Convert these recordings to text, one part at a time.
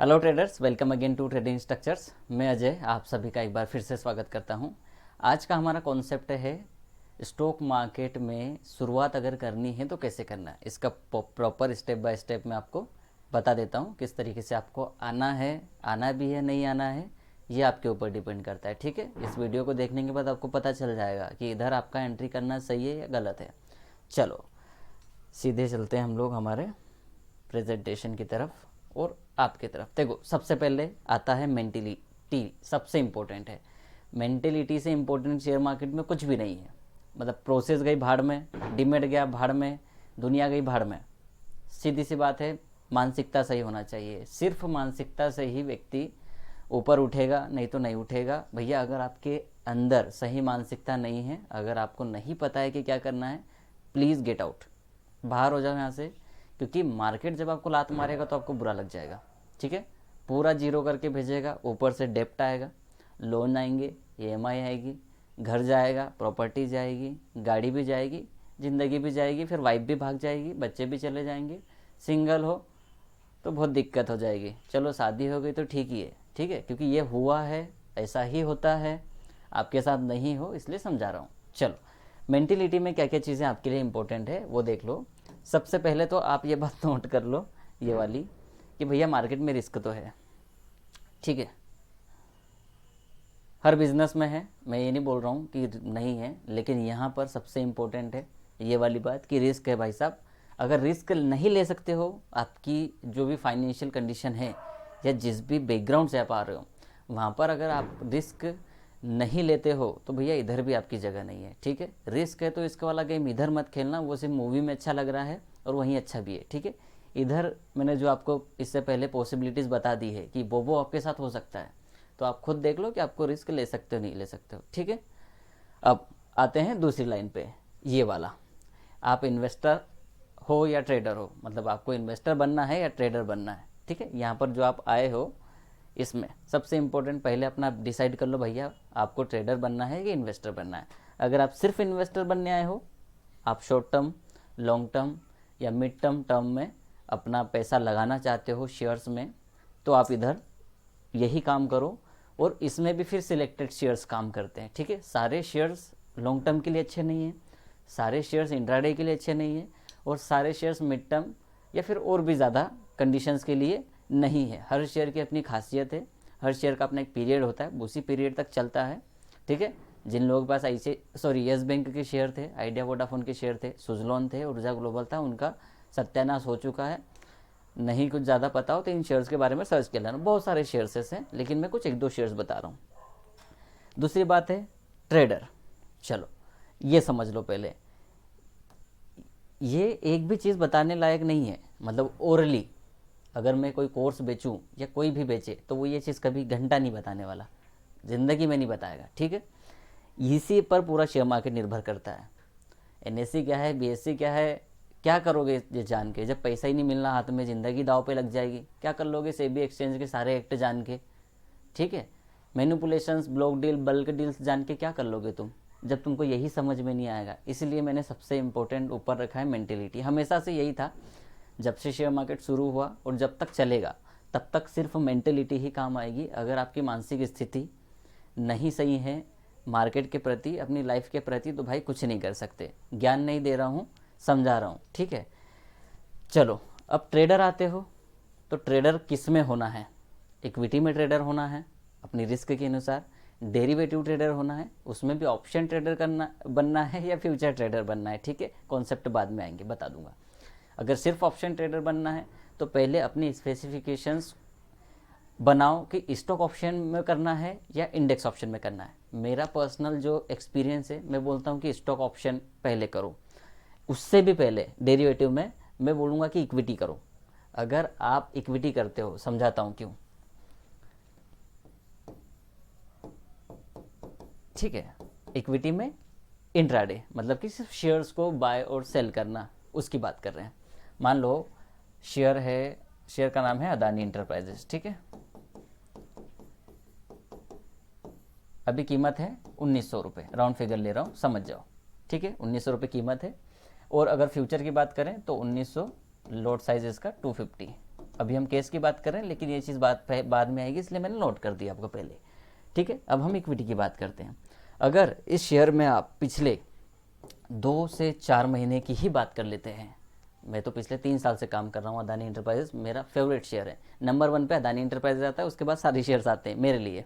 Hello traders, welcome again to trading structures. मैं अजय आप सभी का एक बार फिर से स्वागत करता हूं। आज का हमारा कॉन्सेप्ट है स्टॉक मार्केट में शुरुआत अगर करनी है तो कैसे करना है। इसका प्रॉपर स्टेप बाय स्टेप मैं आपको बता देता हूं किस तरीके से आपको आना भी है नहीं आना है, ये आपके ऊपर डिपेंड करता है। ठीक है, इस वीडियो को देखने के बाद आपको पता चल जाएगा कि इधर आपका एंट्री करना सही है या गलत है। चलो सीधे चलते हैं हम लोग हमारे प्रेजेंटेशन की तरफ और आपकी तरफ। देखो, सबसे पहले आता है मेंटेलिटी। सबसे इम्पोर्टेंट है मेंटेलिटी से इम्पोर्टेंट शेयर मार्केट में कुछ भी नहीं है। मतलब प्रोसेस गई भाड़ में, डिमेट गया भाड़ में, दुनिया गई भाड़ में। सीधी सी बात है, मानसिकता सही होना चाहिए। सिर्फ मानसिकता से ही व्यक्ति ऊपर उठेगा, नहीं तो नहीं उठेगा। भैया अगर आपके अंदर सही मानसिकता नहीं है, अगर आपको नहीं पता है कि क्या करना है, प्लीज़ गेट आउट, बाहर हो जाओ यहाँ से। क्योंकि मार्केट जब आपको लात मारेगा तो आपको बुरा लग जाएगा। ठीक है, पूरा जीरो करके भेजेगा, ऊपर से डेप्ट आएगा, लोन आएंगे, ईएमआई आएगी, घर जाएगा, प्रॉपर्टी जाएगी, गाड़ी भी जाएगी, ज़िंदगी भी जाएगी, फिर वाइफ भी भाग जाएगी, बच्चे भी चले जाएंगे। सिंगल हो तो बहुत दिक्कत हो जाएगी। चलो शादी हो गई तो ठीक ही है, ठीक है, क्योंकि ये हुआ है, ऐसा ही होता है। आपके साथ नहीं हो इसलिए समझा रहा हूँ। चलो, मेंटेलिटी में क्या क्या चीज़ें आपके लिए इंपॉर्टेंट है वो देख लो। सबसे पहले तो आप ये बात नोट कर लो, ये वाली, कि भैया मार्केट में रिस्क तो है। ठीक है, हर बिजनेस में है, मैं ये नहीं बोल रहा हूँ कि नहीं है, लेकिन यहाँ पर सबसे इम्पोर्टेंट है ये वाली बात कि रिस्क है भाई साहब। अगर रिस्क नहीं ले सकते हो, आपकी जो भी फाइनेंशियल कंडीशन है या जिस भी बैकग्राउंड से आप आ रहे हो, वहाँ पर अगर आप रिस्क नहीं लेते हो तो भैया इधर भी आपकी जगह नहीं है। ठीक है, रिस्क है तो इसका वाला गेम इधर मत खेलना, वो सिर्फ मूवी में अच्छा लग रहा है और वहीं अच्छा भी है। ठीक है, इधर मैंने जो आपको इससे पहले पॉसिबिलिटीज़ बता दी है कि वो आपके साथ हो सकता है, तो आप खुद देख लो कि आपको रिस्क ले सकते हो नहीं ले सकते हो। ठीक है, अब आते हैं दूसरी लाइन पे, ये वाला। आप इन्वेस्टर हो या ट्रेडर हो, मतलब आपको इन्वेस्टर बनना है या ट्रेडर बनना है। ठीक है, यहाँ पर जो आप आए हो, इसमें सबसे इम्पोर्टेंट पहले अपना डिसाइड कर लो भैया आपको ट्रेडर बनना है कि इन्वेस्टर बनना है। अगर आप सिर्फ इन्वेस्टर बनने आए हो, आप शॉर्ट टर्म, लॉन्ग टर्म या मिड टर्म टर्म में अपना पैसा लगाना चाहते हो शेयर्स में, तो आप इधर यही काम करो। और इसमें भी फिर सिलेक्टेड शेयर्स काम करते हैं। ठीक है, सारे शेयर्स लॉन्ग टर्म के लिए अच्छे नहीं हैं, सारे शेयर्स इंट्राडे के लिए अच्छे नहीं हैं, और सारे शेयर्स मिड टर्म या फिर और भी ज़्यादा कंडीशंस के लिए नहीं है। हर शेयर की अपनी खासियत है, हर शेयर का अपना एक पीरियड होता है, उसी पीरियड तक चलता है। ठीक है, जिन लोगों के पास यस बैंक के शेयर थे, आइडिया वोडाफोन के शेयर थे, सुजलॉन थे, ऊर्जा ग्लोबल था, उनका सत्यानाश हो चुका है। नहीं कुछ ज़्यादा पता हो तो इन शेयर्स के बारे में सर्च कर लेना, बहुत सारे शेयर्स हैं, लेकिन मैं कुछ एक दो शेयर्स बता रहा हूँ। दूसरी बात है ट्रेडर। चलो ये समझ लो पहले, ये एक भी चीज़ बताने लायक नहीं है। मतलब ओरली अगर मैं कोई कोर्स बेचूं या कोई भी बेचे तो वो ये चीज़ कभी घंटा नहीं बताने वाला, ज़िंदगी में नहीं बताएगा। ठीक है, इसी पर पूरा शेयर मार्केट निर्भर करता है। एनएससी क्या है, बीएससी क्या है, क्या करोगे ये जान के? जब पैसा ही नहीं मिलना हाथ में, ज़िंदगी दाव पे लग जाएगी। क्या कर लोगे सेबी एक्सचेंज के सारे एक्ट जान के? ठीक है, manipulations, block deal, bulk deals जान के क्या कर लोगे तुम, जब तुमको यही समझ में नहीं आएगा। इसलिए मैंने सबसे इम्पोर्टेंट ऊपर रखा है मेंटेलिटी। हमेशा से यही था, जब से शेयर मार्केट शुरू हुआ और जब तक चलेगा तब तक सिर्फ मेंटेलिटी ही काम आएगी। अगर आपकी मानसिक स्थिति नहीं सही है मार्केट के प्रति, अपनी लाइफ के प्रति, तो भाई कुछ नहीं कर सकते। ज्ञान नहीं दे रहा हूँ, समझा रहा हूँ। ठीक है, चलो अब ट्रेडर आते हो, तो ट्रेडर किस में होना है? इक्विटी में ट्रेडर होना है अपनी रिस्क के अनुसार, डेरिवेटिव ट्रेडर होना है, उसमें भी ऑप्शन ट्रेडर करना बनना है, या फ्यूचर ट्रेडर बनना है। ठीक है, कॉन्सेप्ट बाद में आएंगे, बता दूंगा। अगर सिर्फ ऑप्शन ट्रेडर बनना है तो पहले अपनी स्पेसिफिकेशंस बनाओ कि स्टॉक ऑप्शन में करना है या इंडेक्स ऑप्शन में करना है। मेरा पर्सनल जो एक्सपीरियंस है, मैं बोलता हूँ कि स्टॉक ऑप्शन पहले करो। उससे भी पहले डेरिवेटिव में मैं बोलूँगा कि इक्विटी करो। अगर आप इक्विटी करते हो, समझाता हूँ क्यों। ठीक है, इक्विटी में इंट्राडे मतलब कि सिर्फ शेयर्स को बाय और सेल करना, उसकी बात कर रहे हैं। मान लो शेयर है, शेयर का नाम है अदानी इंटरप्राइजेस। ठीक है, अभी कीमत है 1900 रुपये, राउंड फिगर ले रहा हूँ, समझ जाओ। ठीक है, 1900 रुपये कीमत है। और अगर फ्यूचर की बात करें तो 1900, लोट साइज इसका 250। अभी हम केस की बात कर रहे हैं, लेकिन ये चीज़ बाद में आएगी, इसलिए मैंने नोट कर दिया आपको पहले। ठीक है, अब हम इक्विटी की बात करते हैं। अगर इस शेयर में आप पिछले 2 से 4 महीने की ही बात कर लेते हैं, मैं तो पिछले 3 साल से काम कर रहा हूँ, अदानी एंटरप्राइजेस मेरा फेवरेट शेयर है। नंबर 1 पे अदानी एंटरप्राइजेस आता है, उसके बाद सारे शेयर्स आते हैं मेरे लिए,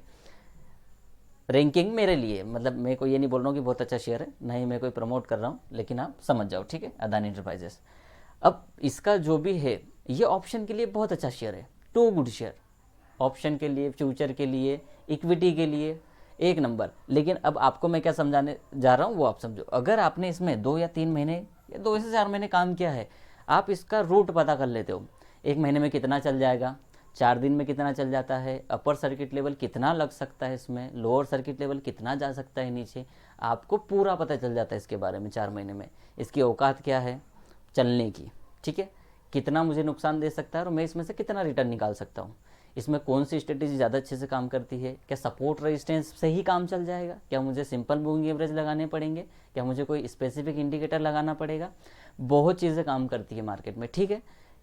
रैंकिंग मेरे लिए। मतलब मैं कोई ये नहीं बोल रहा हूँ कि बहुत अच्छा शेयर है, ना ही मैं कोई प्रमोट कर रहा हूँ, लेकिन आप समझ जाओ, ठीक है, अदानी एंटरप्राइजेस। अब इसका जो भी है, ये ऑप्शन के लिए बहुत अच्छा शेयर है, टू गुड शेयर, ऑप्शन के लिए, फ्यूचर के लिए, इक्विटी के लिए एक नंबर। लेकिन अब आपको मैं क्या समझाने जा रहा हूँ वो आप समझो। अगर आपने इसमें 2 या 3 महीने या 2 से 4 महीने काम किया है, आप इसका रूट पता कर लेते हो, 1 महीने में कितना चल जाएगा, 4 दिन में कितना चल जाता है, अपर सर्किट लेवल कितना लग सकता है इसमें, लोअर सर्किट लेवल कितना जा सकता है नीचे, आपको पूरा पता चल जाता है इसके बारे में 4 महीने में। इसकी औकात क्या है चलने की, ठीक है, कितना मुझे नुकसान दे सकता है और मैं इसमें से कितना रिटर्न निकाल सकता हूँ, इसमें कौन सी स्ट्रेटेजी ज़्यादा अच्छे से काम करती है, क्या सपोर्ट रेजिस्टेंस से ही काम चल जाएगा, क्या मुझे सिंपल मूविंग एवरेज लगाने पड़ेंगे, क्या मुझे कोई स्पेसिफिक इंडिकेटर लगाना पड़ेगा। बहुत चीज़ें काम करती है मार्केट में, ठीक है।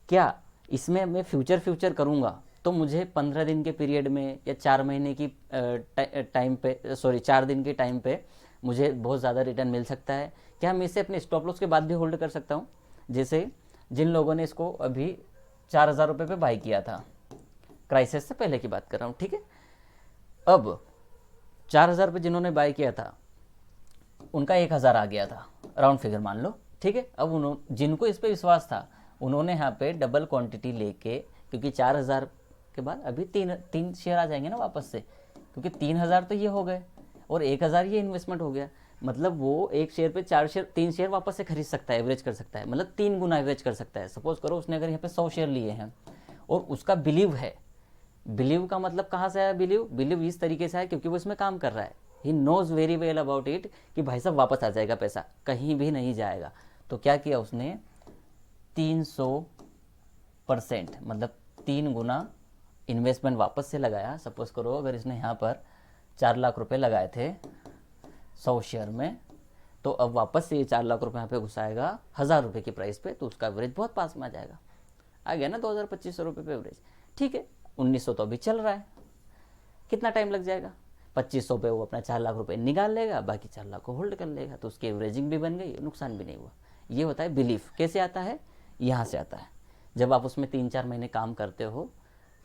क्या इसमें मैं फ्यूचर करूँगा तो मुझे 15 दिन के पीरियड में या 4 महीने की टाइम पे, 4 दिन के टाइम पे मुझे बहुत ज़्यादा रिटर्न मिल सकता है। क्या मैं इसे अपने स्टॉप लॉस के बाद भी होल्ड कर सकता हूँ, जैसे जिन लोगों ने इसको अभी 4,000 रुपये पे बाई किया था, क्राइसिस से पहले की बात कर रहा हूँ, ठीक है। अब 4,000 रुपये जिन्होंने बाई किया था, उनका 1,000 आ गया था, राउंड फिगर मान लो, ठीक है। अब उन्होंने, जिनको इस पर विश्वास था, उन्होंने यहाँ पे डबल क्वांटिटी लेके, क्योंकि 4,000 के बाद अभी तीन शेयर आ जाएंगे ना वापस से, क्योंकि 3,000 तो ये हो गए और 1,000 ये इन्वेस्टमेंट हो गया, मतलब वो एक शेयर पे 3 शेयर वापस से खरीद सकता है, एवरेज कर सकता है, मतलब 3 गुना एवरेज कर सकता है। सपोज करो उसने अगर यहाँ पे 100 शेयर लिए हैं और उसका बिलीव है, बिलीव का मतलब कहाँ से आया, बिलीव इस तरीके से आया क्योंकि वो इसमें काम कर रहा है, he knows very well about it कि भाई साहब वापस आ जाएगा पैसा, कहीं भी नहीं जाएगा। तो क्या किया उसने, 300%, मतलब 3 गुना इन्वेस्टमेंट वापस से लगाया। सपोज करो अगर इसने यहाँ पर 4 लाख रुपए लगाए थे 100 शेयर में, तो अब वापस से ये 4 लाख रुपए यहाँ पे घुसाएगा 1,000 रुपये की प्राइस पे, तो उसका एवरेज बहुत पास में आ जाएगा, आ गया ना 2,000-2,500 रुपये पे एवरेज, ठीक है। 1,900 तो अभी चल रहा है, कितना टाइम लग जाएगा, 2,500 पे वो अपना 4 लाख रुपए निकाल लेगा, बाकी 4 लाख को होल्ड कर लेगा, तो उसकी एवरेजिंग भी बन गई, नुकसान भी नहीं हुआ। ये होता है बिलीफ। कैसे आता है, यहाँ से आता है, जब आप उसमें 3-4 महीने काम करते हो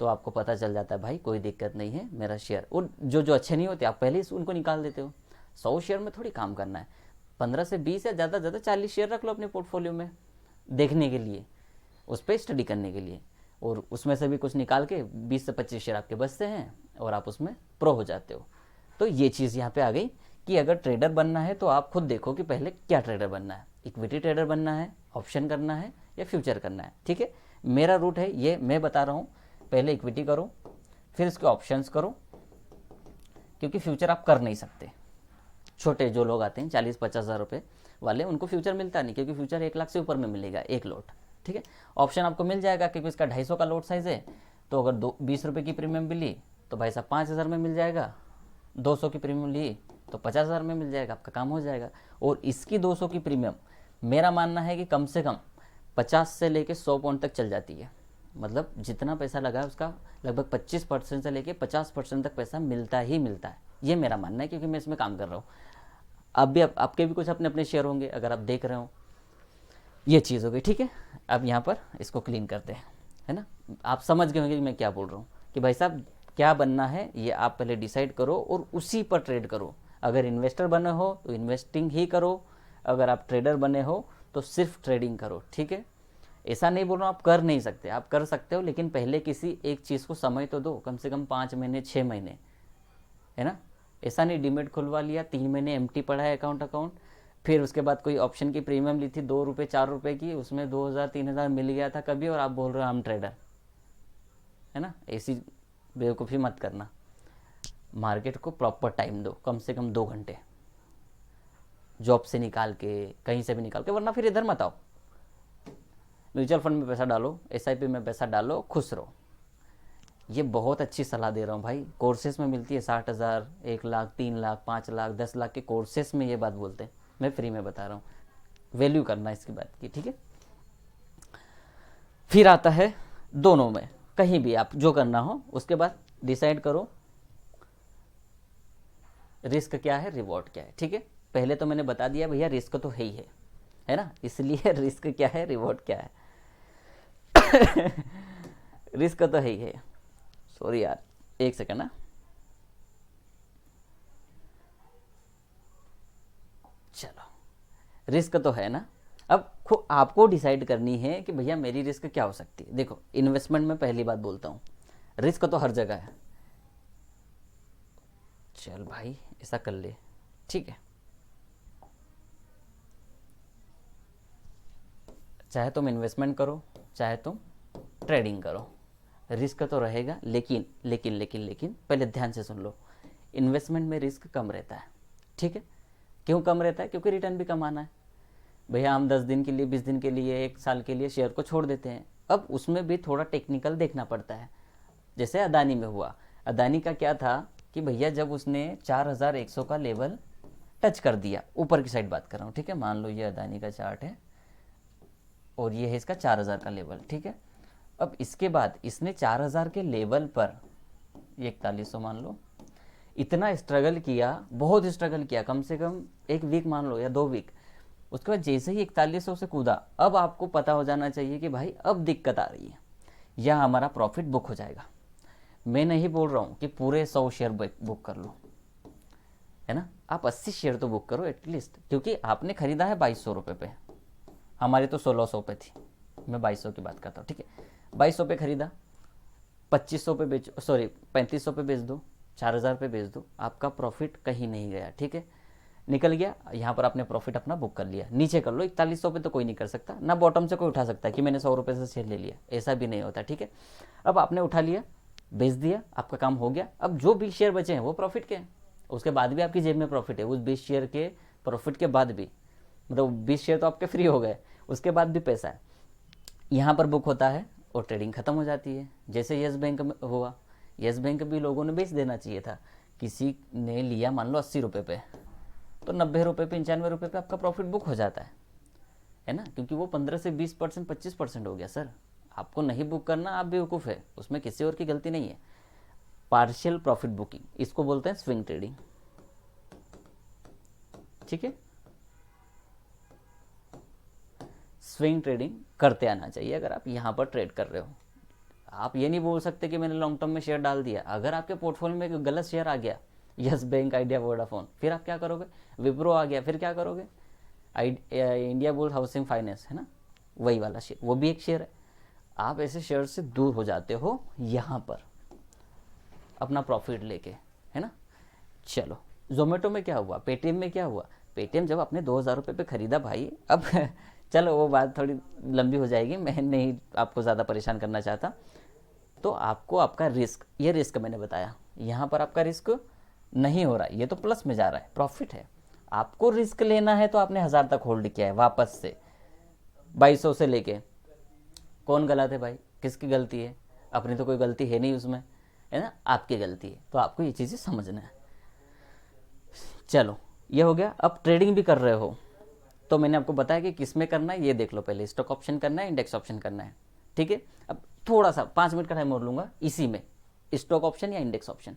तो आपको पता चल जाता है भाई कोई दिक्कत नहीं है, मेरा शेयर, और जो अच्छे नहीं होते आप पहले ही उनको निकाल देते हो। 100 शेयर में थोड़ी काम करना है, 15 से 20 या ज़्यादा 40 शेयर रख लो अपने पोर्टफोलियो में, देखने के लिए, उस पर स्टडी करने के लिए, और उसमें से भी कुछ निकाल के 20 से 25 शेयर आपके बचते हैं और आप उसमें प्रो हो जाते हो। तो ये चीज़ यहाँ पे आ गई कि अगर ट्रेडर बनना है तो आप खुद देखो कि पहले क्या ट्रेडर बनना है, इक्विटी ट्रेडर बनना है, ऑप्शन करना है या फ्यूचर करना है, ठीक है। मेरा रूट है ये, मैं बता रहा हूँ, पहले इक्विटी करो, फिर इसके ऑप्शंस करो, क्योंकि फ्यूचर आप कर नहीं सकते। छोटे जो लोग आते हैं 40-50 हज़ार रुपये वाले, उनको फ्यूचर मिलता नहीं, क्योंकि फ्यूचर 1 लाख से ऊपर में मिलेगा एक लोट, ठीक है। ऑप्शन आपको मिल जाएगा क्योंकि इसका 250 का लोट साइज है, तो अगर 20 रुपये की प्रीमियम भी ली तो भाई साहब 5,000 में मिल जाएगा, 200 की प्रीमियम ली तो 50,000 में मिल जाएगा, आपका काम हो जाएगा। और इसकी 200 की प्रीमियम मेरा मानना है कि कम से कम 50 से लेके 100 पॉइंट तक चल जाती है, मतलब जितना पैसा लगा है उसका लगभग 25% से लेके 50% तक पैसा मिलता ही मिलता है, ये मेरा मानना है, क्योंकि मैं इसमें काम कर रहा हूँ। अब भी आपके भी कुछ अपने अपने शेयर होंगे अगर आप देख रहे हो, ये चीज़ हो गई, ठीक है। अब यहाँ पर इसको क्लीन करते हैं, है ना। आप समझ गए होंगे कि मैं क्या बोल रहा हूँ, कि भाई साहब क्या बनना है ये आप पहले डिसाइड करो और उसी पर ट्रेड करो। अगर इन्वेस्टर बने हो तो इन्वेस्टिंग ही करो, अगर आप ट्रेडर बने हो तो सिर्फ ट्रेडिंग करो, ठीक है। ऐसा नहीं बोल रहा हूँ आप कर नहीं सकते, आप कर सकते हो, लेकिन पहले किसी एक चीज़ को समय तो दो, कम से कम 5 महीने 6 महीने, है ना। ऐसा नहीं डीमेट खुलवा लिया, 3 महीने एम्प्टी पड़ा है अकाउंट, फिर उसके बाद कोई ऑप्शन की प्रीमियम ली थी 2 रुपये 4 रुपये की, उसमें 2,000-3,000 मिल गया था कभी, और आप बोल रहे हो हम ट्रेडर, है ना। ऐसी बेवकूफ़ी मत करना। मार्केट को प्रॉपर टाइम दो, कम से कम 2 घंटे, जॉब से निकाल के, कहीं से भी निकाल के, वरना फिर इधर मत आओ। म्यूचुअल फंड में पैसा डालो, SIP में पैसा डालो, खुश रहो। ये बहुत अच्छी सलाह दे रहा हूँ भाई, कोर्सेज में मिलती है 60,000, 1 लाख, 3 लाख, 5 लाख, 10 लाख के कोर्सेज में ये बात बोलते हैं, मैं फ्री में बता रहा हूँ, वैल्यू करना इसकी बात की, ठीक है। फिर आता है दोनों में, कहीं भी आप जो करना हो, उसके बाद डिसाइड करो रिस्क क्या है, रिवॉर्ड क्या है। ठीक है, पहले तो मैंने बता दिया भैया रिस्क तो है ही है ना, इसलिए रिस्क क्या है, रिवॉर्ड क्या है। रिस्क तो है ही है। सॉरी यार, एक सेकंड ना। चलो, रिस्क तो है ना। अब आपको डिसाइड करनी है कि भैया मेरी रिस्क क्या हो सकती है। देखो, इन्वेस्टमेंट में पहली बात बोलता हूँ, रिस्क तो हर जगह है। चल भाई ऐसा कर ले, ठीक है, चाहे तुम इन्वेस्टमेंट करो चाहे तुम ट्रेडिंग करो, रिस्क तो रहेगा। लेकिन लेकिन लेकिन लेकिन पहले ध्यान से सुन लो, इन्वेस्टमेंट में रिस्क कम रहता है। ठीक है, क्यों कम रहता है? क्योंकि रिटर्न भी कम आना है। भैया हम 10 दिन के लिए, 20 दिन के लिए, 1 साल के लिए शेयर को छोड़ देते हैं। अब उसमें भी थोड़ा टेक्निकल देखना पड़ता है। जैसे अदानी में हुआ, अदानी का क्या था कि भैया जब उसने 4100 का लेवल टच कर दिया, ऊपर की साइड बात कर रहा हूँ, ठीक है, मान लो ये अदानी का चार्ट है और ये है इसका 4000 का लेवल। ठीक है, अब इसके बाद इसने 4000 के लेवल पर, ये 4100 मान लो, इतना स्ट्रगल किया, बहुत स्ट्रगल किया, कम से कम 1 वीक मान लो या 2 वीक। उसके बाद जैसे ही 4100 से कूदा, अब आपको पता हो जाना चाहिए कि भाई अब दिक्कत आ रही है, या हमारा प्रॉफिट बुक हो जाएगा। मैं नहीं बोल रहा हूँ कि पूरे 100 शेयर बुक कर लो, है ना, आप 80 शेयर तो बुक करो एटलीस्ट, क्योंकि आपने खरीदा है 2200 रुपये पे, हमारी तो 1600 पे थी, मैं 2200 की बात करता हूँ। ठीक है, 2200 पे खरीदा, 2500 पे बेचो, सॉरी 3500 पे बेच दो, 4000 पे बेच दो, आपका प्रॉफिट कहीं नहीं गया। ठीक है, निकल गया, यहाँ पर आपने प्रॉफिट अपना बुक कर लिया। नीचे कर लो, 4100 पे तो कोई नहीं कर सकता ना, बॉटम से कोई उठा सकता है कि मैंने 100 रुपये से शेयर ले लिया, ऐसा भी नहीं होता। ठीक है, अब आपने उठा लिया, बेच दिया, आपका काम हो गया। अब जो 20 शेयर बचे हैं वो प्रॉफिट के हैं, उसके बाद भी आपकी जेब में प्रॉफिट है, उस 20 शेयर के प्रॉफिट के बाद भी, मतलब 20 शेयर तो आपके फ्री हो गए, उसके बाद भी पैसा है, यहाँ पर बुक होता है और ट्रेडिंग खत्म हो जाती है। जैसे येस बैंक में हुआ, येस बैंक भी लोगों ने बेच देना चाहिए था। किसी ने लिया मान लो 80 रुपये पे, तो 90 रुपये पे, 95 रुपये पे आपका प्रॉफिट बुक हो जाता है ना, क्योंकि वो 15 से 20%, 25% हो गया। सर आपको नहीं बुक करना, आप बेवकूफ़ है, उसमें किसी और की गलती नहीं है। पार्शियल प्रॉफिट बुकिंग, इसको बोलते हैं स्विंग ट्रेडिंग। ठीक है, स्विंग ट्रेडिंग करते आना चाहिए अगर आप यहाँ पर ट्रेड कर रहे हो। आप ये नहीं बोल सकते कि मैंने लॉन्ग टर्म में शेयर डाल दिया, अगर आपके पोर्टफोलियो में एक गलत शेयर आ गया, यस बैंक, आइडिया, वोडाफोन, फिर आप क्या करोगे? विप्रो आ गया, फिर क्या करोगे? इंडिया बुल्स हाउसिंग फाइनेंस, है ना, वही वाला शेयर, वो भी एक शेयर है। आप ऐसे शेयर से दूर हो जाते हो यहाँ पर अपना प्रॉफिट लेके, है ना। चलो, जोमेटो में क्या हुआ, पेटीएम में क्या हुआ? पेटीएम जब आपने 2000 रुपये पे खरीदा भाई, अब चलो वो बात थोड़ी लंबी हो जाएगी, मैं नहीं आपको ज़्यादा परेशान करना चाहता। तो आपको आपका रिस्क, ये रिस्क मैंने बताया, यहाँ पर आपका रिस्क नहीं हो रहा है, ये तो प्लस में जा रहा है, प्रॉफिट है। आपको रिस्क लेना है तो आपने 1000 तक होल्ड किया है, वापस से 2200 से लेके। कौन गलत है भाई, किसकी गलती है? अपनी तो कोई गलती है नहीं उसमें, है ना, आपकी गलती है। तो आपको ये चीज़ें समझना है। चलो, ये हो गया। अब ट्रेडिंग भी कर रहे हो तो मैंने आपको बताया कि किस में करना है, ये देख लो पहले, स्टॉक ऑप्शन करना है, इंडेक्स ऑप्शन करना है। ठीक है, अब थोड़ा सा 5 मिनट का टाइम और लूंगा इसी में, स्टॉक ऑप्शन या इंडेक्स ऑप्शन।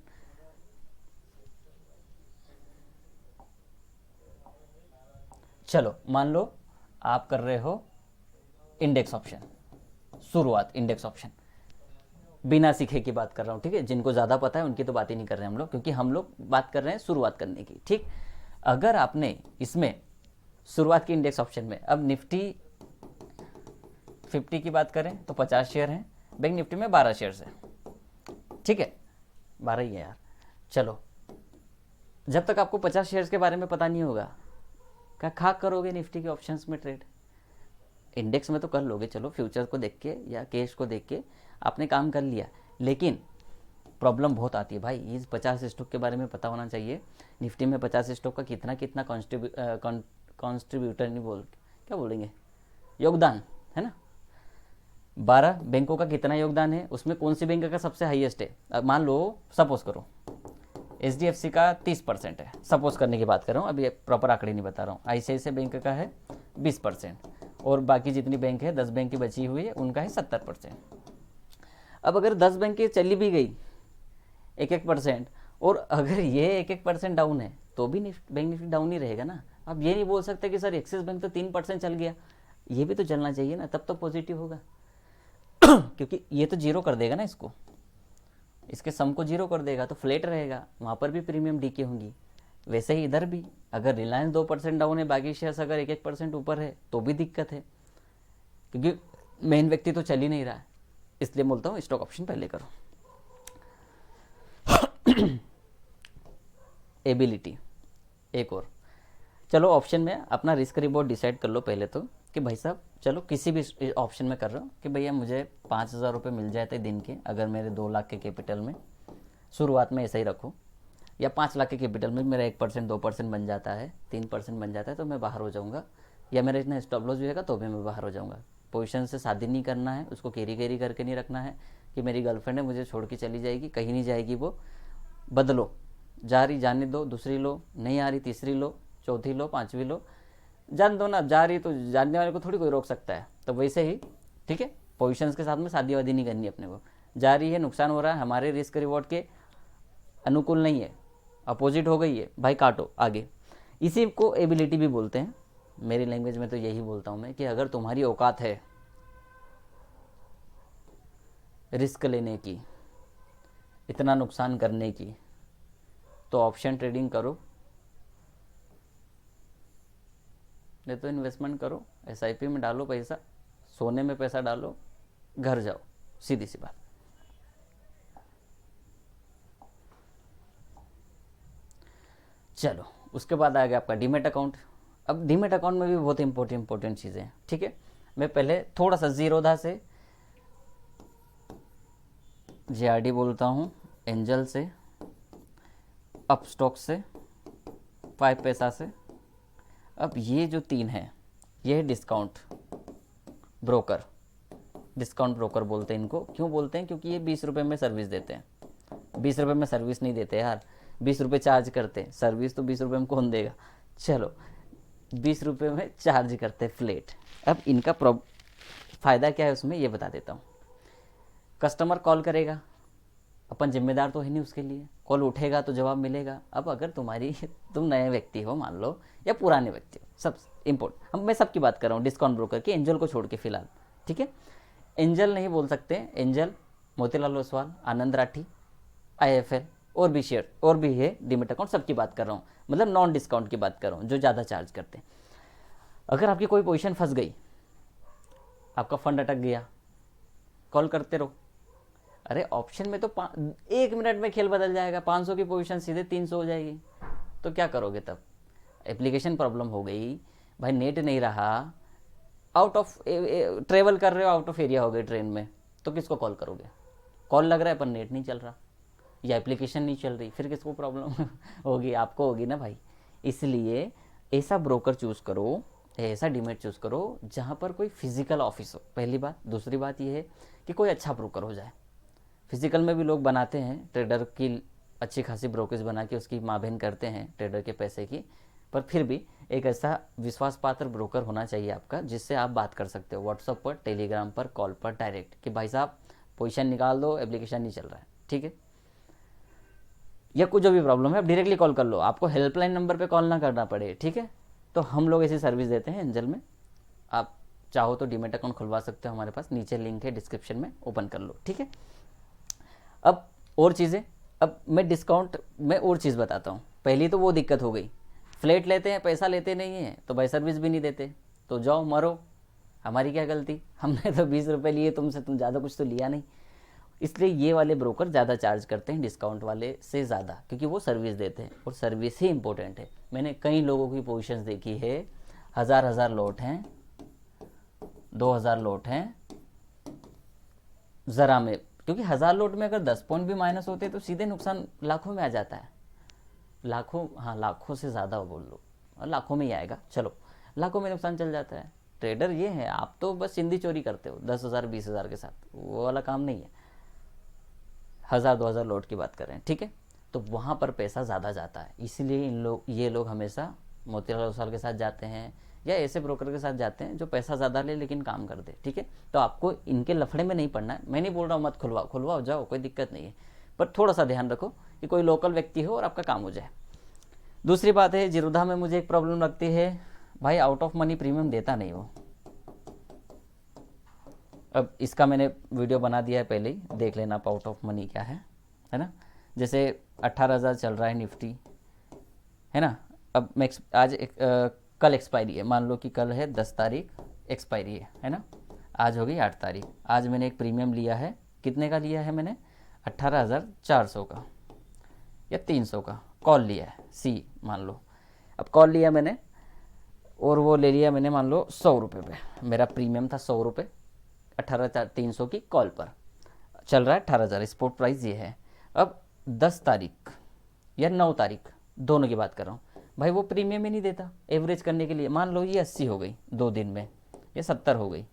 चलो मान लो आप कर रहे हो इंडेक्स ऑप्शन, शुरुआत इंडेक्स ऑप्शन, बिना सीखे की बात कर रहा हूँ। ठीक है, जिनको ज़्यादा पता है उनकी तो बात ही नहीं कर रहे हम लोग, क्योंकि हम लोग बात कर रहे हैं शुरुआत करने की। ठीक, अगर आपने इसमें शुरुआत की इंडेक्स ऑप्शन में, अब निफ्टी 50 की बात करें तो 50 शेयर हैं, बैंक निफ्टी में 12 शेयर है। ठीक है, 12 ही है यार। चलो, जब तक आपको 50 शेयर्स के बारे में पता नहीं होगा, क्या खाक करोगे निफ्टी के ऑप्शंस में ट्रेड? इंडेक्स में तो कर लोगे, चलो फ्यूचर को देख के या कैश को देख के आपने काम कर लिया, लेकिन प्रॉब्लम बहुत आती है भाई। इस 50 स्टॉक के बारे में पता होना चाहिए। निफ्टी में 50 स्टॉक का कितना कितना कॉन्ट्रीब्यूटर, नहीं बोल, क्या बोलेंगे, योगदान है ना। 12 बैंकों का कितना योगदान है, उसमें कौन सी बैंक का सबसे हाईएस्ट है? मान लो सपोज करो HDFC का 30% है, सपोज करने की बात कर रहा हूँ, अभी प्रॉपर आंकड़े नहीं बता रहा हूँ। ICICI बैंक का है 20%, और बाकी जितनी बैंक है 10 बैंक की बची हुई है उनका है 70%। अब अगर 10 बैंक चली भी गई 1-1%, और अगर ये 1-1% डाउन है तो भी बैंक निफ्टी डाउन ही रहेगा ना। आप ये नहीं बोल सकते कि सर एक्सिस बैंक तो 3% चल गया, ये भी तो चलना चाहिए ना, तब तो पॉजिटिव होगा। क्योंकि ये तो जीरो कर देगा ना, इसको, इसके सम को जीरो कर देगा, तो फ्लैट रहेगा, वहाँ पर भी प्रीमियम डीके होंगी। वैसे ही इधर भी अगर रिलायंस 2% डाउन है, बाकी शेयर्स अगर 1-1% ऊपर है तो भी दिक्कत है, क्योंकि मेन व्यक्ति तो चल ही नहीं रहा है। इसलिए बोलता हूँ स्टॉक ऑप्शन पहले करो। एबिलिटी एक और, चलो ऑप्शन में अपना रिस्क रिवॉर्ड डिसाइड कर लो पहले तो, कि भाई साहब चलो किसी भी ऑप्शन में कर रहा हूँ कि भैया मुझे 5,000 रुपये मिल जाते दिन के, अगर मेरे 2 लाख के कैपिटल में, शुरुआत में ऐसा ही रखो, या 5 लाख के कैपिटल में मेरा 1% 2% बन जाता है, 3% बन जाता है, तो मैं बाहर हो जाऊँगा, या मेरा इतना स्टॉप लॉस होगा तो भी मैं बाहर हो जाऊँगा। पोजीशन से शादी नहीं करना है, उसको कैरी कैरी करके नहीं रखना है कि मेरी गर्लफ्रेंड है मुझे छोड़ के चली जाएगी, कहीं नहीं जाएगी वो, बदलो, जा रही जाने दो, दूसरी लो, नहीं आ रही तीसरी लो, चौथी लो, पांचवी लो, जान दो ना, जा रही तो जानने वाले को थोड़ी कोई रोक सकता है। तो वैसे ही ठीक है, पोजीशंस के साथ में शादी वादी नहीं करनी अपने को, जा रही है, नुकसान हो रहा है, हमारे रिस्क रिवॉर्ड के अनुकूल नहीं है, अपोजिट हो गई है, भाई काटो आगे। इसी को एबिलिटी भी बोलते हैं, मेरी लैंग्वेज में तो यही बोलता हूँ मैं, कि अगर तुम्हारी औकात है रिस्क लेने की, इतना नुकसान करने की, तो ऑप्शन ट्रेडिंग करो, नहीं तो इन्वेस्टमेंट करो, एसआईपी में डालो पैसा, सोने में पैसा डालो, घर जाओ, सीधी सी बात। चलो उसके बाद आ गया आपका डीमेट अकाउंट। अब डीमेट अकाउंट में भी बहुत इंपॉर्टेंट चीज़ें हैं, ठीक है। मैं पहले थोड़ा सा जीरोधा से, जेआरडी बोलता हूँ, एंजल से, अपस्टॉक से, 5 पैसा से। अब ये जो 3 है, ये है डिस्काउंट ब्रोकर। डिस्काउंट ब्रोकर बोलते हैं इनको, क्यों बोलते हैं? क्योंकि ये 20 रुपये में सर्विस देते हैं। 20 रुपये में सर्विस नहीं देते यार, 20 रुपये चार्ज करते हैं, सर्विस तो 20 रुपये में कौन देगा। चलो 20 रुपये में चार्ज करते फ्लेट। अब इनका फ़ायदा क्या है उसमें, ये बता देता हूँ। कस्टमर कॉल करेगा, अपन जिम्मेदार तो है नहीं उसके लिए, कॉल उठेगा तो जवाब मिलेगा। अब अगर तुम नए व्यक्ति हो मान लो, या पुराने व्यक्ति हो, सब इम्पोर्टेंट, अब मैं सबकी बात कर रहा हूँ, डिस्काउंट ब्रोकर की, एंजल को छोड़ के फिलहाल, ठीक है। एंजल नहीं बोल सकते, एंजल, मोतीलाल ओसवाल, आनंद राठी, IIFL, और भी शेयर और भी है डीमेट अकाउंट, सबकी बात कर रहा हूँ, मतलब नॉन डिस्काउंट की बात कर रहा हूँ, जो ज़्यादा चार्ज करते हैं। अगर आपकी कोई पोजीशन फंस गई, आपका फंड अटक गया, कॉल करते रहो। अरे ऑप्शन में तो 1 मिनट में खेल बदल जाएगा, 500 की पोजीशन सीधे 300 हो जाएगी, तो क्या करोगे तब? एप्लीकेशन प्रॉब्लम हो गई भाई, नेट नहीं रहा, आउट ऑफ ट्रेवल कर रहे हो, आउट ऑफ एरिया हो गए ट्रेन में, तो किसको कॉल करोगे? कॉल लग रहा है पर नेट नहीं चल रहा, या एप्लीकेशन नहीं चल रही, फिर किसको प्रॉब्लम होगी? आपको होगी ना भाई। इसलिए ऐसा ब्रोकर चूज़ करो, ऐसा डीमेट चूज़ करो जहाँ पर कोई फिजिकल ऑफिस हो, पहली बात। दूसरी बात यह है कि कोई अच्छा ब्रोकर हो जाए। फिजिकल में भी लोग बनाते हैं, ट्रेडर की अच्छी खासी ब्रोकरेज बना के उसकी माबेन करते हैं ट्रेडर के पैसे की, पर फिर भी एक ऐसा विश्वास पात्र ब्रोकर होना चाहिए आपका, जिससे आप बात कर सकते हो व्हाट्सएप पर, टेलीग्राम पर, कॉल पर डायरेक्ट, कि भाई साहब पोजीशन निकाल दो, एप्लीकेशन नहीं चल रहा है, ठीक है, या कुछ जो भी प्रॉब्लम है आप डायरेक्टली कॉल कर लो, आपको हेल्पलाइन नंबर पे कॉल ना करना पड़े, ठीक है। तो हम लोग ऐसी सर्विस देते हैं एंजल में, आप चाहो तो डीमेट अकाउंट खुलवा सकते हो हमारे पास, नीचे लिंक है डिस्क्रिप्शन में, ओपन कर लो, ठीक है। अब और चीज़ें, अब मैं डिस्काउंट में और चीज़ बताता हूँ। पहली तो वो दिक्कत हो गई, फ्लैट लेते हैं, पैसा लेते नहीं हैं, तो भाई सर्विस भी नहीं देते, तो जाओ मरो, हमारी क्या गलती, हमने तो 20 रुपये लिए तुमसे, तुम ज़्यादा कुछ तो लिया नहीं। इसलिए ये वाले ब्रोकर ज़्यादा चार्ज करते हैं डिस्काउंट वाले से ज़्यादा, क्योंकि वो सर्विस देते हैं, और सर्विस ही इंपॉर्टेंट है। मैंने कई लोगों की पोजीशंस देखी है, 1000 लॉट हैं, 2000 लॉट हैं, ज़रा में, क्योंकि 1000 लॉट में अगर 10 पॉइंट भी माइनस होते तो सीधे नुकसान लाखों में आ जाता है, लाखों, हाँ लाखों से ज़्यादा बोल लो, लाखों में ही आएगा, चलो लाखों में नुकसान चल जाता है। ट्रेडर ये है, आप तो बस चिंदी चोरी करते हो 10,000 20,000 के साथ, वो वाला काम नहीं है, 1000-2000 लॉट की बात कर रहे हैं, ठीक है। तो वहाँ पर पैसा ज़्यादा जाता है, इसीलिए ये लोग हमेशा मोतीलाल ओसवाल के साथ जाते हैं, या ऐसे ब्रोकर के साथ जाते हैं जो पैसा ज़्यादा ले लेकिन काम कर दे, ठीक है। तो आपको इनके लफड़े में नहीं पड़ना है। मैं नहीं बोल रहा हूँ मत खुलवाओ, खुलवाओ जाओ, कोई दिक्कत नहीं है, पर थोड़ा सा ध्यान रखो कि कोई लोकल व्यक्ति हो और आपका काम हो जाए। दूसरी बात है, जीरोधा में मुझे एक प्रॉब्लम लगती है भाई, आउट ऑफ मनी प्रीमियम देता नहीं वो। अब इसका मैंने वीडियो बना दिया है पहले ही, देख लेना आप आउट ऑफ मनी क्या है ना। जैसे 18,000 चल रहा है निफ्टी, है ना। अब मैं आज कल एक्सपायरी है, मान लो कि कल है 10 तारीख एक्सपायरी है ना। आज हो गई 8 तारीख। आज मैंने एक प्रीमियम लिया है, कितने का लिया है मैंने, 18,400 का या 300 का कॉल लिया है, सी मान लो। अब कॉल लिया मैंने और वो ले लिया मैंने मान लो 100 रुपये पे, मेरा प्रीमियम था 100 रुपये, 18,300 की कॉल पर चल रहा है 18,000, स्पॉट प्राइस ये है। अब 10 तारीख या 9 तारीख, दोनों की बात कर रहा हूँ भाई, वो प्रीमियम ही नहीं देता एवरेज करने के लिए। मान लो ये 80 हो गई 2 दिन में, या 70 हो गई।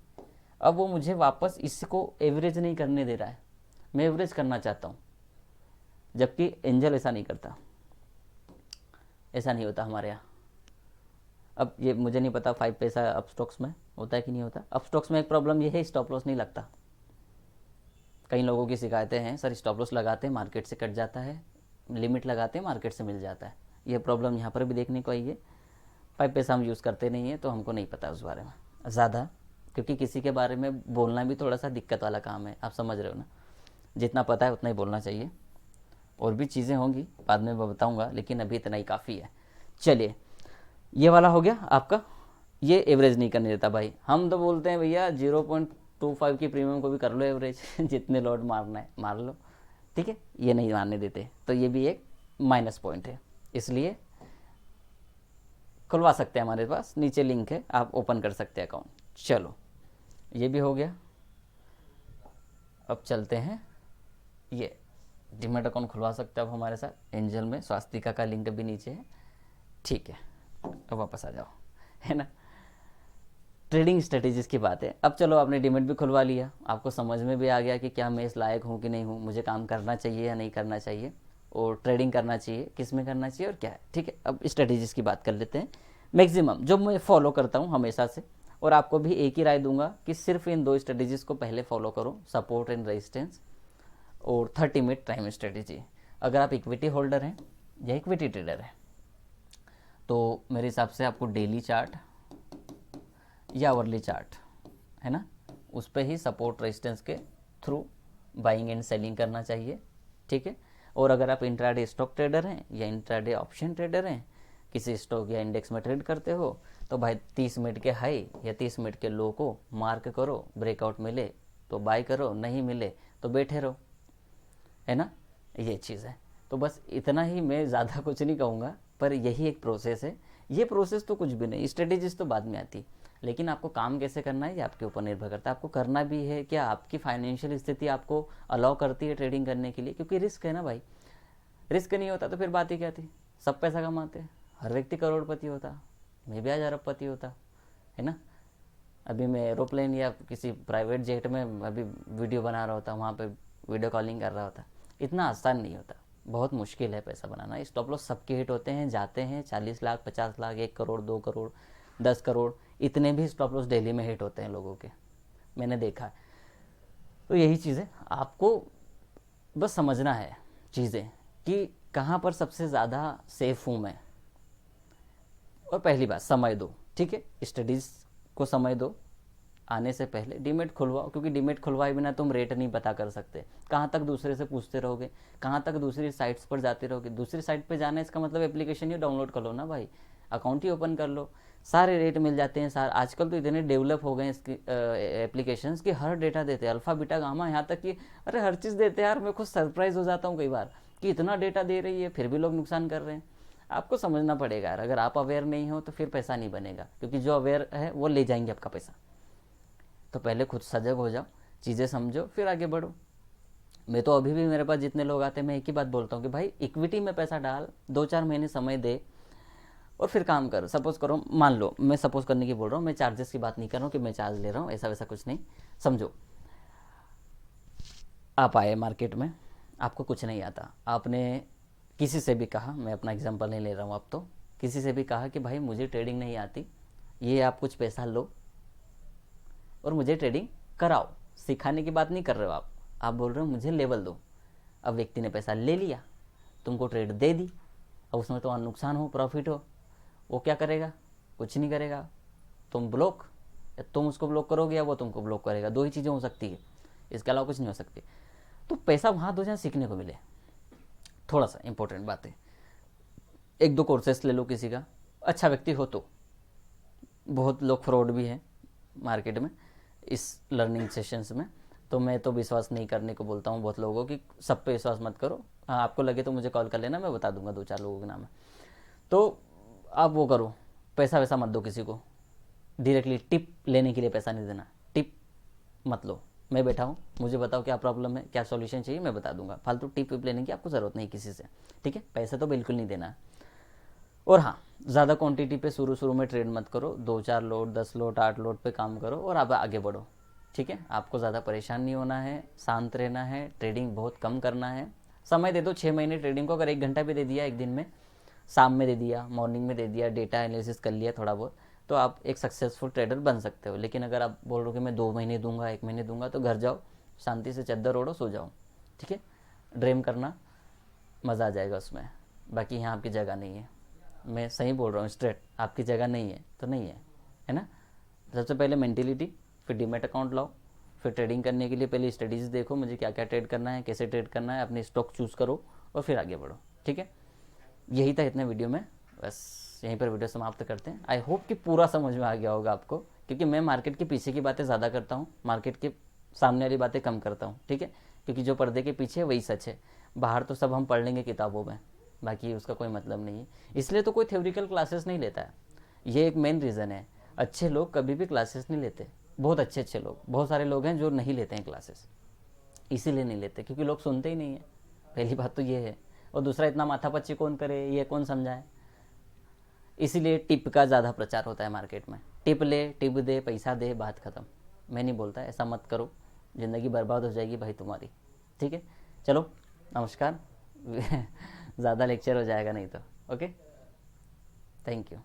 अब वो मुझे वापस इसको एवरेज नहीं करने दे रहा है, मैं एवरेज करना चाहता हूँ, जबकि एंजल ऐसा नहीं करता, ऐसा नहीं होता हमारे यहाँ। अब ये मुझे नहीं पता 5 पैसा अप स्टॉक्स में होता है कि नहीं होता। अप स्टॉक्स में एक प्रॉब्लम ये है, स्टॉप लॉस नहीं लगता। कई लोगों की शिकायतें हैं, सर स्टॉप लॉस लगाते हैं मार्केट से कट जाता है, लिमिट लगाते हैं मार्केट से मिल जाता है। ये प्रॉब्लम यहाँ पर भी देखने को आई है। 5 पैसा हम यूज़ करते नहीं है तो हमको नहीं पता उस बारे में ज़्यादा, क्योंकि किसी के बारे में बोलना भी थोड़ा सा दिक्कत वाला काम है, आप समझ रहे हो ना। जितना पता है उतना ही बोलना चाहिए, और भी चीज़ें होंगी बाद में मैं बताऊँगा, लेकिन अभी इतना ही काफ़ी है। चलिए, ये वाला हो गया आपका, ये एवरेज नहीं करने देता भाई। हम तो बोलते हैं भैया 0.25 की प्रीमियम को भी कर लो एवरेज जितने लॉट मारना है मार लो, ठीक है। ये नहीं मारने देते, तो ये भी एक माइनस पॉइंट है, इसलिए खुलवा सकते हैं, हमारे पास नीचे लिंक है, आप ओपन कर सकते हैं अकाउंट। चलो, ये भी हो गया। अब चलते हैं, ये डीमैट अकाउंट खुलवा सकते हैं अब हमारे साथ एंजल में, स्वास्तिका का लिंक भी नीचे है, ठीक है। अब वापस आ जाओ, है ना। ट्रेडिंग स्ट्रेटेजीज की बात है। अब चलो, आपने डीमैट भी खुलवा लिया, आपको समझ में भी आ गया कि क्या मैं इस लायक हूँ कि नहीं हूँ, मुझे काम करना चाहिए या नहीं करना चाहिए, और ट्रेडिंग करना चाहिए किस में करना चाहिए और क्या है, ठीक है। अब स्ट्रेटेजीज की बात कर लेते हैं। मैक्सिमम जो मैं फॉलो करता हूँ हमेशा से, और आपको भी एक ही राय दूंगा कि सिर्फ इन 2 स्ट्रेटेजीज को पहले फॉलो करो, सपोर्ट एंड रेजिस्टेंस और 30 मिनट टाइम स्ट्रेटेजी। अगर आप इक्विटी होल्डर हैं या इक्विटी ट्रेडर हैं तो मेरे हिसाब से आपको डेली चार्ट या आवरली चार्ट, है ना, उस पर ही सपोर्ट रेजिस्टेंस के थ्रू बाइंग एंड सेलिंग करना चाहिए, ठीक है। और अगर आप इंट्राडे स्टॉक ट्रेडर हैं या इंट्राडे ऑप्शन ट्रेडर हैं, किसी स्टॉक या इंडेक्स में ट्रेड करते हो, तो भाई 30 मिनट के हाई या 30 मिनट के लो को मार्क करो, ब्रेकआउट मिले तो बाय करो, नहीं मिले तो बैठे रहो, है ना। ये चीज़ है, तो बस इतना ही, मैं ज़्यादा कुछ नहीं कहूँगा, पर यही एक प्रोसेस है। ये प्रोसेस तो कुछ भी नहीं, स्ट्रेटेजीज तो बाद में आती, लेकिन आपको काम कैसे करना है ये आपके ऊपर निर्भर करता है। आपको करना भी है क्या, आपकी फाइनेंशियल स्थिति आपको अलाउ करती है ट्रेडिंग करने के लिए, क्योंकि रिस्क है ना भाई। रिस्क नहीं होता तो फिर बात ही क्या थी, सब पैसा कमाते, हर व्यक्ति करोड़पति होता, मैं भी आज अरबपति होता, है ना। अभी मैं एरोप्लेन या किसी प्राइवेट जेट में अभी वीडियो बना रहा होता, वहाँ पे वीडियो कॉलिंग कर रहा होता। इतना आसान नहीं होता, बहुत मुश्किल है पैसा बनाना। स्टॉप लॉस सबके हिट होते हैं, जाते हैं 40 लाख 50 लाख 1 करोड़ 2 करोड़ 10 करोड़, इतने भी स्टॉप लॉस डेली में हिट होते हैं लोगों के, मैंने देखा है। तो यही चीज़ है, आपको बस समझना है चीज़ें कि कहाँ पर सबसे ज़्यादा सेफ हूँ मैं। और पहली बात, समय दो, ठीक है, स्टडीज़ को समय दो। आने से पहले डीमेट खुलवाओ, क्योंकि डीमेट खुलवाए बिना तुम रेट नहीं पता कर सकते। कहाँ तक दूसरे से पूछते रहोगे, कहाँ तक दूसरी साइट्स पर जाते रहोगे। दूसरी साइट पर जाना है, इसका मतलब एप्लीकेशन ही डाउनलोड कर लो ना भाई, अकाउंट ही ओपन कर लो, सारे रेट मिल जाते हैं। सारे आजकल तो इतने डेवलप हो गए इसकी एप्लीकेशंस कि हर डेटा देते हैं, अल्फ़ा बीटा गामा, यहाँ तक कि अरे हर चीज़ देते हैं यार। मैं खुद सरप्राइज हो जाता हूँ कई बार कि इतना डेटा दे रही है फिर भी लोग नुकसान कर रहे हैं। आपको समझना पड़ेगा यार, अगर आप अवेयर नहीं हो तो फिर पैसा नहीं बनेगा, क्योंकि जो अवेयर है वो ले जाएंगे आपका पैसा। तो पहले खुद सजग हो जाओ, चीज़ें समझो, फिर आगे बढ़ो। मैं तो अभी भी, मेरे पास जितने लोग आते हैं मैं एक ही बात बोलता हूँ कि भाई इक्विटी में पैसा डाल, 2-4 महीने समय दे और फिर काम कर। सपोज करो, मान लो, मैं सपोज करने की बोल रहा हूँ, मैं चार्जेस की बात नहीं कर रहा हूँ कि मैं चार्ज ले रहा हूँ, ऐसा वैसा कुछ नहीं। समझो आप आए मार्केट में, आपको कुछ नहीं आता, आपने किसी से भी कहा, मैं अपना एग्जांपल नहीं ले रहा हूँ अब तो, किसी से भी कहा कि भाई मुझे ट्रेडिंग नहीं आती ये आप कुछ पैसा लो और मुझे ट्रेडिंग कराओ। सिखाने की बात नहीं कर रहे हो आप बोल रहे हो मुझे लेवल दो। अब व्यक्ति ने पैसा ले लिया, तुमको ट्रेड दे दी, अब उसमें तो नुकसान हो प्रॉफिट हो, वो क्या करेगा? कुछ नहीं करेगा। तुम ब्लॉक, या तुम उसको ब्लॉक करोगे या वो तुमको ब्लॉक करेगा। दो ही चीज़ें हो सकती है, इसके अलावा कुछ नहीं हो सकती। तो पैसा वहाँ दो जहाँ सीखने को मिले। थोड़ा सा इंपॉर्टेंट बात है, एक दो कोर्सेस ले लो किसी का, अच्छा व्यक्ति हो तो। बहुत लोग फ्रॉड भी हैं मार्केट में इस लर्निंग सेशंस में, तो मैं तो विश्वास नहीं करने को बोलता हूँ बहुत लोगों की। सब पे विश्वास मत करो। हाँ, आपको लगे तो मुझे कॉल कर लेना, मैं बता दूंगा 2-4 लोगों के नाम है। तो आप वो करो, पैसा वैसा मत दो किसी को। डायरेक्टली टिप लेने के लिए पैसा नहीं देना, टिप मत लो। मैं बैठा हूँ, मुझे बताओ क्या प्रॉब्लम है, क्या सॉल्यूशन चाहिए, मैं बता दूंगा। फालतू टिप विप लेने की आपको ज़रूरत नहीं किसी से, ठीक है? पैसा तो बिल्कुल नहीं देना। और हाँ, ज़्यादा क्वांटिटी पे शुरू में ट्रेड मत करो। 2-4 लोड, 10 लोड, 8 लोड पे काम करो और आप आगे बढ़ो, ठीक है? आपको ज़्यादा परेशान नहीं होना है, शांत रहना है, ट्रेडिंग बहुत कम करना है। समय दे दो 6 महीने ट्रेडिंग को। अगर 1 घंटा भी दे दिया एक दिन में, शाम में दे दिया, मॉर्निंग में दे दिया, डेटा एनालिसिस कर लिया थोड़ा बहुत, तो आप एक सक्सेसफुल ट्रेडर बन सकते हो। लेकिन अगर आप बोल रहे हो कि मैं 2 महीने दूंगा, 1 महीने दूंगा, तो घर जाओ, शांति से चद्दर ओढ़ो, सो जाओ, ठीक है? ड्रीम करना, मज़ा आ जाएगा उसमें। बाकी यहाँ आपकी जगह नहीं है, मैं सही बोल रहा हूँ स्ट्रेट, आपकी जगह नहीं है तो नहीं है ना? सबसे पहले मेंटेलिटी, फिर डीमैट अकाउंट लाओ, फिर ट्रेडिंग करने के लिए पहले स्टडीज़ देखो, मुझे क्या क्या ट्रेड करना है, कैसे ट्रेड करना है, अपने स्टॉक चूज़ करो और फिर आगे बढ़ो, ठीक है? यही था इतने वीडियो में, बस यहीं पर वीडियो समाप्त करते हैं। आई होप कि पूरा समझ में आ गया होगा आपको, क्योंकि मैं मार्केट के पीछे की बातें ज़्यादा करता हूँ, मार्केट के सामने वाली बातें कम करता हूँ, ठीक है? क्योंकि जो पर्दे के पीछे है वही सच है। बाहर तो सब हम पढ़ लेंगे किताबों में, बाकी उसका कोई मतलब नहीं है। इसलिए तो कोई थ्योरिकल क्लासेस नहीं लेता है, ये एक मेन रीज़न है। अच्छे लोग कभी भी क्लासेस नहीं लेते, बहुत अच्छे लोग, बहुत सारे लोग हैं जो नहीं लेते हैं क्लासेस। इसीलिए नहीं लेते क्योंकि लोग सुनते ही नहीं है, पहली बात तो ये है। और दूसरा, इतना माथापच्ची कौन करे, ये कौन समझाए। इसीलिए टिप का ज़्यादा प्रचार होता है मार्केट में। टिप ले, टिप दे, पैसा दे, बात ख़त्म। मैं नहीं बोलता ऐसा मत करो, ज़िंदगी बर्बाद हो जाएगी भाई तुम्हारी, ठीक है? चलो, नमस्कार। ज़्यादा लेक्चर हो जाएगा नहीं तो। Okay, thank you.